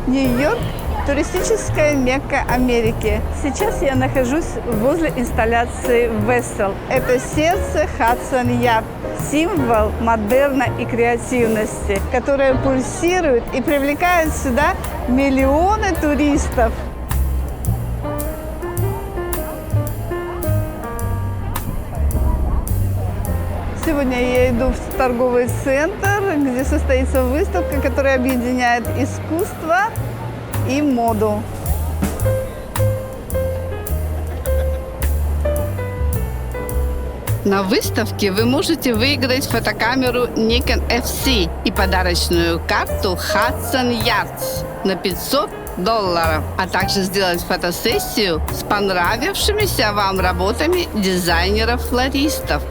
Нью-Йорк – туристическая Мекка Америки. Сейчас я нахожусь возле инсталляции Вессел. Это сердце Хадсон-Ярд, символ модерна и креативности, которая пульсирует и привлекает сюда миллионы туристов. Сегодня я иду в торговый центр, где состоится выставка, которая объединяет искусство и моду. На выставке вы можете выиграть фотокамеру Nikon FC и подарочную карту Hudson Yards на $500, а также сделать фотосессию с понравившимися вам работами дизайнеров-флористов.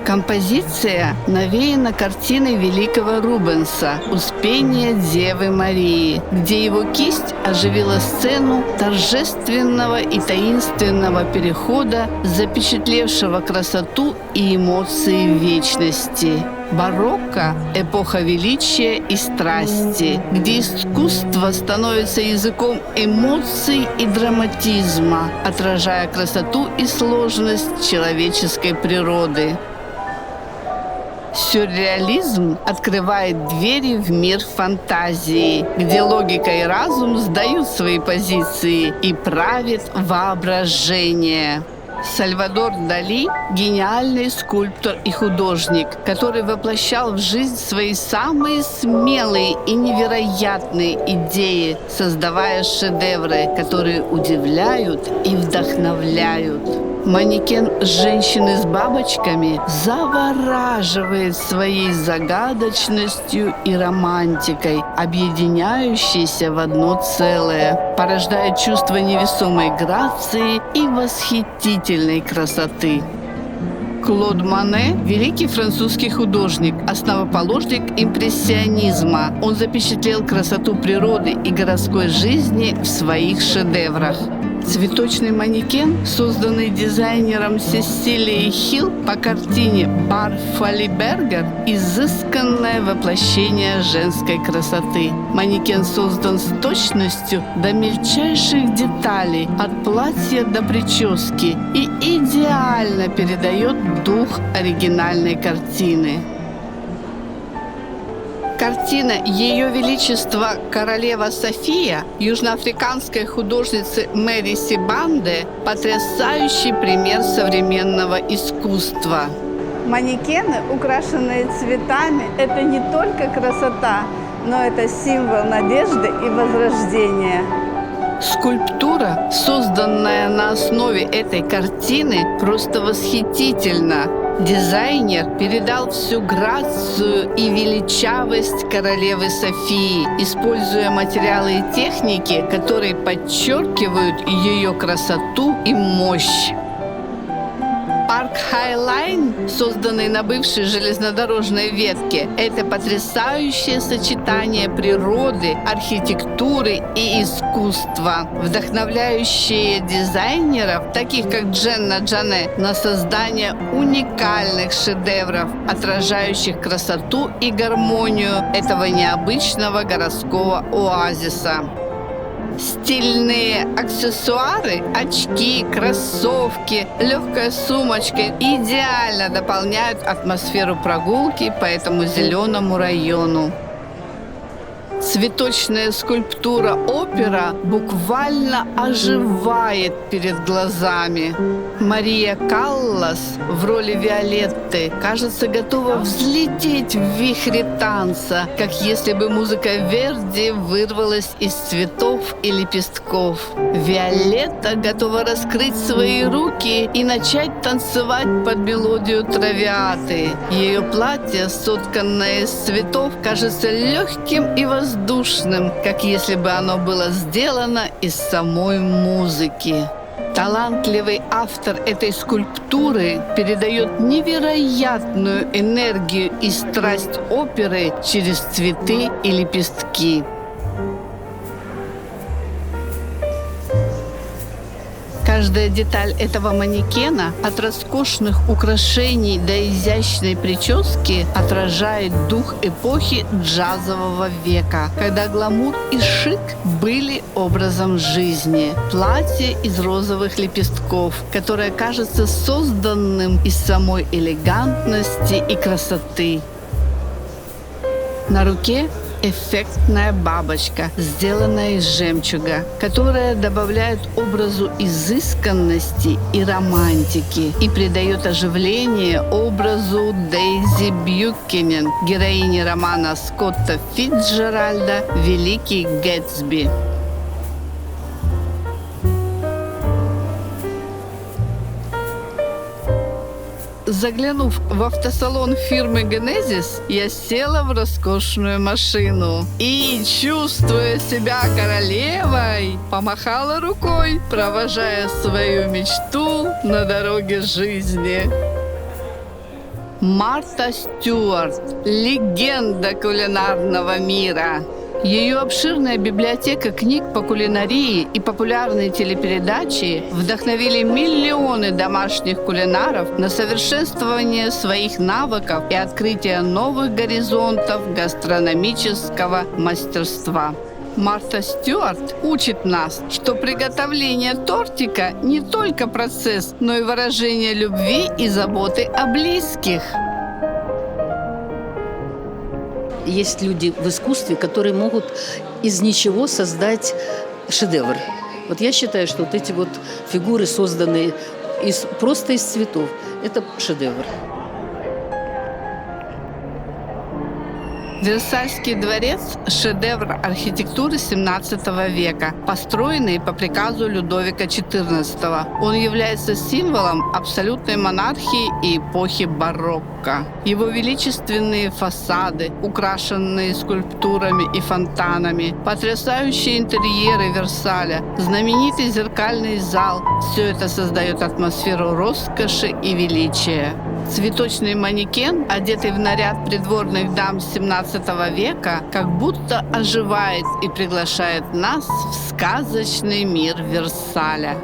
Композиция навеяна картиной великого Рубенса «Успение Девы Марии», где его кисть оживила сцену торжественного и таинственного перехода, запечатлевшего красоту и эмоции вечности. Барокко – эпоха величия и страсти, где искусство становится языком эмоций и драматизма, отражая красоту и сложность человеческой природы. Сюрреализм открывает двери в мир фантазии, где логика и разум сдают свои позиции и правит воображение. Сальвадор Дали – гениальный скульптор и художник, который воплощал в жизнь свои самые смелые и невероятные идеи, создавая шедевры, которые удивляют и вдохновляют. Манекен женщины с бабочками завораживает своей загадочностью и романтикой, объединяющейся в одно целое, порождая чувство невесомой грации и восхитительной красоты. Клод Моне – великий французский художник, основоположник импрессионизма. Он запечатлел красоту природы и городской жизни в своих шедеврах. Цветочный манекен, созданный дизайнером Сесилией Хилл по картине «Бар Фалибергер», изысканное воплощение женской красоты. Манекен создан с точностью до мельчайших деталей, от платья до прически, и идеально передает дух оригинальной картины. Картина «Ее Величество Королева София» южноафриканской художницы Мэри Сибанде – потрясающий пример современного искусства. Манекены, украшенные цветами, это не только красота, но это символ надежды и возрождения. Скульптура, созданная на основе этой картины, просто восхитительна. Дизайнер передал всю грацию и величавость королевы Софии, используя материалы и техники, которые подчеркивают ее красоту и мощь. Парк Хайлайн, созданный на бывшей железнодорожной ветке, это потрясающее сочетание природы, архитектуры и искусства, вдохновляющее дизайнеров, таких как Дженна Джане, на создание уникальных шедевров, отражающих красоту и гармонию этого необычного городского оазиса. Стильные аксессуары, очки, кроссовки, легкая сумочка идеально дополняют атмосферу прогулки по этому зеленому району. Цветочная скульптура опера буквально оживает перед глазами. Мария Каллас в роли Виолетты, кажется, готова взлететь в вихре танца, как если бы музыка Верди вырвалась из цветов и лепестков. Виолетта готова раскрыть свои руки и начать танцевать под мелодию Травиаты. Ее платье, сотканное из цветов, кажется легким и воздушным, как если бы оно было сделано из самой музыки. Талантливый автор этой скульптуры передает невероятную энергию и страсть оперы через цветы и лепестки. Каждая деталь этого манекена, от роскошных украшений до изящной прически, отражает дух эпохи джазового века, когда гламур и шик были образом жизни. Платье из розовых лепестков, которое кажется созданным из самой элегантности и красоты. На руке эффектная бабочка, сделанная из жемчуга, которая добавляет образу изысканности и романтики и придает оживление образу Дейзи Бьюкенен, героини романа Скотта Фицджеральда «Великий Гэтсби». Заглянув в автосалон фирмы Genesis, я села в роскошную машину и, чувствуя себя королевой, помахала рукой, провожая свою мечту на дороге жизни. Марта Стюарт – легенда кулинарного мира. Ее обширная библиотека книг по кулинарии и популярные телепередачи вдохновили миллионы домашних кулинаров на совершенствование своих навыков и открытие новых горизонтов гастрономического мастерства. Марта Стюарт учит нас, что приготовление тортика не только процесс, но и выражение любви и заботы о близких. Есть люди в искусстве, которые могут из ничего создать шедевр. Вот я считаю, что вот эти вот фигуры, созданные просто из цветов, это шедевр. Версальский дворец – шедевр архитектуры XVII века, построенный по приказу Людовика XIV. Он является символом абсолютной монархии и эпохи барокко. Его величественные фасады, украшенные скульптурами и фонтанами, потрясающие интерьеры Версаля, знаменитый зеркальный зал – все это создает атмосферу роскоши и величия. Цветочный манекен, одетый в наряд придворных дам XVII века, как будто оживает и приглашает нас в сказочный мир Версаля.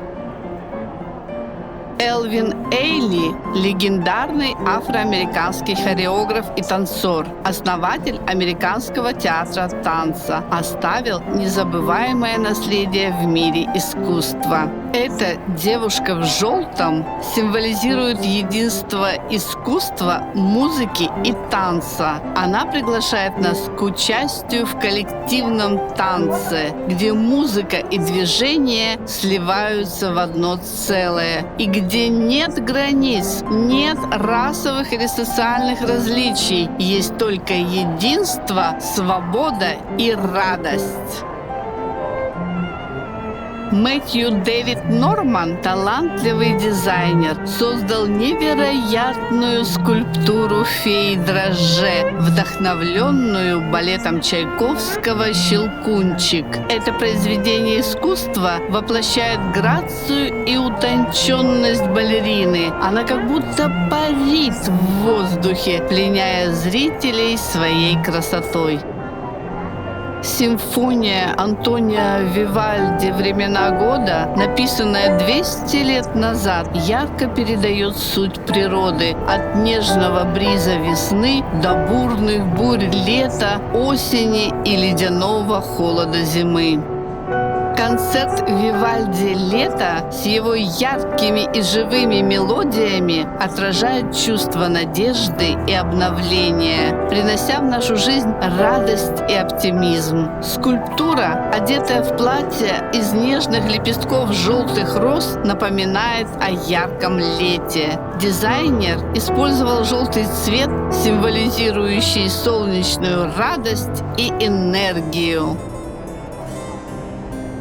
Элвин Эйли – легендарный афроамериканский хореограф и танцор, основатель американского театра танца, оставил незабываемое наследие в мире искусства. Эта девушка в желтом символизирует единство искусства, музыки и танца. Она приглашает нас к участию в коллективном танце, где музыка и движение сливаются в одно целое, и где нет границ, нет расовых или социальных различий, есть только единство, свобода и радость. Мэтью Дэвид Норман, талантливый дизайнер, создал невероятную скульптуру феи Дрожже, вдохновленную балетом Чайковского «Щелкунчик». Это произведение искусства воплощает грацию и утонченность балерины. Она как будто парит в воздухе, пленяя зрителей своей красотой. Симфония Антонио Вивальди «Времена года», написанная 200 лет назад, ярко передает суть природы от нежного бриза весны до бурных бурь лета, осени и ледяного холода зимы. Концерт Вивальди «Лето» с его яркими и живыми мелодиями отражает чувство надежды и обновления, принося в нашу жизнь радость и оптимизм. Скульптура, одетая в платье из нежных лепестков желтых роз, напоминает о ярком лете. Дизайнер использовал желтый цвет, символизирующий солнечную радость и энергию.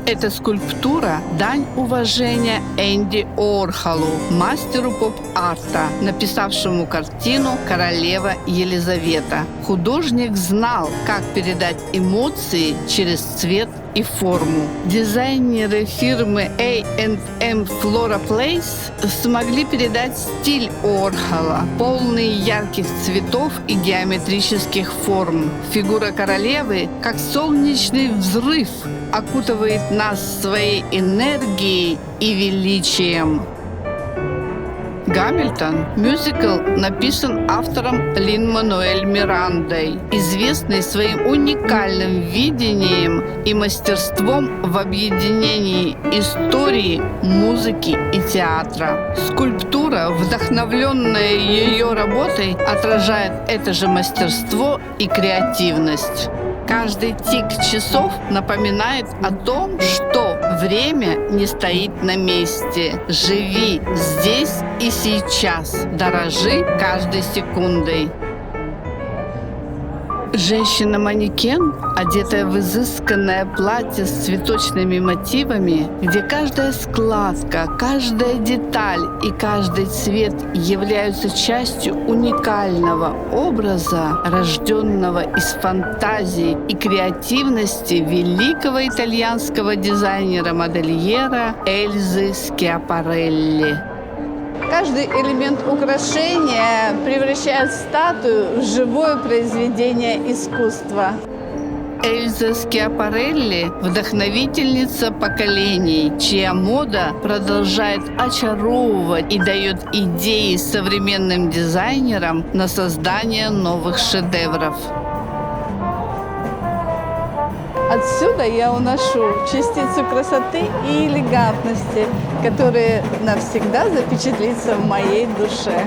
Эта скульптура – дань уважения Энди Уорхолу, мастеру поп-арта, написавшему картину «Королева Елизавета». Художник знал, как передать эмоции через цвет и форму. Дизайнеры фирмы A&M Flora Place смогли передать стиль Уорхола, полный ярких цветов и геометрических форм. Фигура королевы, как солнечный взрыв, окутывает нас своей энергией и величием. «Гамильтон» – мюзикл написан автором Лин-Мануэль Мирандой, известный своим уникальным видением и мастерством в объединении истории, музыки и театра. Скульптура, вдохновленная ее работой, отражает это же мастерство и креативность. Каждый тик часов напоминает о том, что время не стоит на месте. Живи здесь и сейчас. Дорожи каждой секундой. Женщина-манекен, одетая в изысканное платье с цветочными мотивами, где каждая складка, каждая деталь и каждый цвет являются частью уникального образа, рожденного из фантазии и креативности великого итальянского дизайнера-модельера Эльзы Скиапарелли. Каждый элемент украшения превращает статую в живое произведение искусства. Эльза Скиапарелли – вдохновительница поколений, чья мода продолжает очаровывать и дает идеи современным дизайнерам на создание новых шедевров. Отсюда я уношу частицу красоты и элегантности, которые навсегда запечатлится в моей душе.